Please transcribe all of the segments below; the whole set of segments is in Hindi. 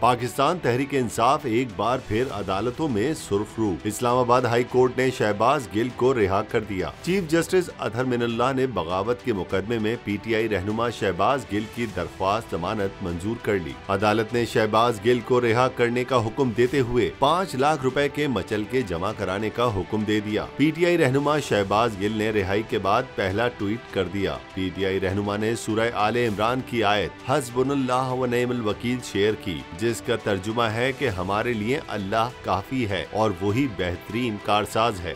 पाकिस्तान तहरीक इंसाफ एक बार फिर अदालतों में सुर्खरू। इस्लामाबाद हाई कोर्ट ने शहबाज गिल को रिहा कर दिया। चीफ जस्टिस अतहर मिनल्लाह ने बगावत के मुकदमे में पीटीआई रहनुमा शहबाज गिल की दरख्वास्त जमानत मंजूर कर ली। अदालत ने शहबाज गिल को रिहा करने का हुक्म देते हुए 5 लाख रुपए के मचलके जमा कराने का हुक्म दे दिया। पीटीआई रहनुमा शहबाज गिल ने रिहाई के बाद पहला ट्वीट कर दिया। पीटीआई रहनुमा ने सूरह आले इमरान की आयत हस्बुनल्लाह व निअमल वकील शेयर की, जिसका तर्जुमा है कि हमारे लिए अल्लाह काफी है और वही बेहतरीन कारसाज है।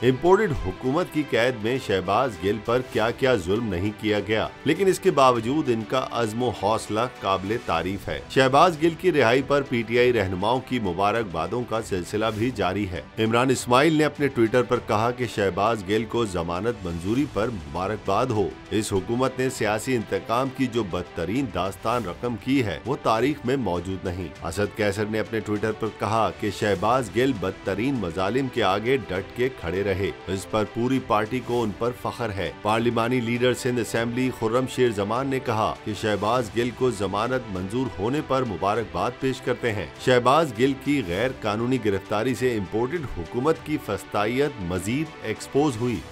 इम्पोर्टेड हुकूमत की कैद में शहबाज गिल पर क्या क्या जुल्म नहीं किया गया, लेकिन इसके बावजूद इनका अज़्म व हौसला काबिले तारीफ है। शहबाज गिल की रिहाई पर पीटीआई रहनुमाओं की मुबारकबादों का सिलसिला भी जारी है। इमरान इस्माइल ने अपने ट्विटर पर कहा कि शहबाज गिल को जमानत मंजूरी पर मुबारकबाद हो। इस हुकूमत ने सियासी इंतकाम की जो बदतरीन दास्तान रकम की है वो तारीख में मौजूद नहीं। असद कैसर ने अपने ट्विटर पर कहा कि शहबाज गिल बदतरीन मजालिम के आगे डट के खड़े रहे। इस पर पूरी पार्टी को उन पर फख्र है। पार्लिमानी लीडर सिंध असेंबली खुर्रम शेर जमान ने कहा कि शहबाज गिल को जमानत मंजूर होने पर मुबारकबाद पेश करते हैं। शहबाज गिल की गैर कानूनी गिरफ्तारी से इम्पोर्टेड हुकूमत की फस्तायत मजीद एक्सपोज हुई।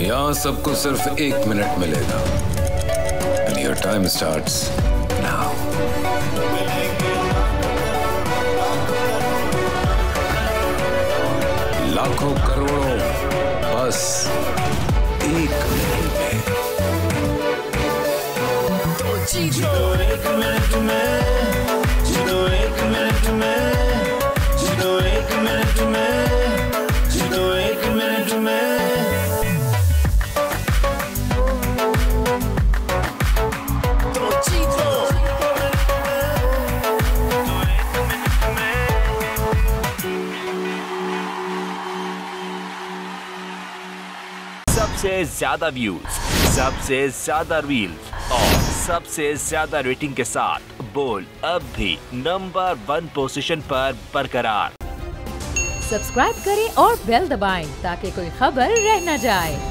यहाँ सबको सिर्फ 1 मिनट मिलेगा। And your time starts now. लाखों करोड़ों बस 1 मिनट में। तो जीतो 1 मिनट में, जीतो 1 मिनट में, जीतो 1 मिनट में, जीतो 1 मिनट में। सबसे ज्यादा व्यूज, सबसे ज्यादा रील्स और सबसे ज्यादा रेटिंग के साथ बोल्ड अब भी नंबर 1 पोजीशन पर बरकरार। सब्सक्राइब करें और बेल दबाएं ताकि कोई खबर रह न जाए।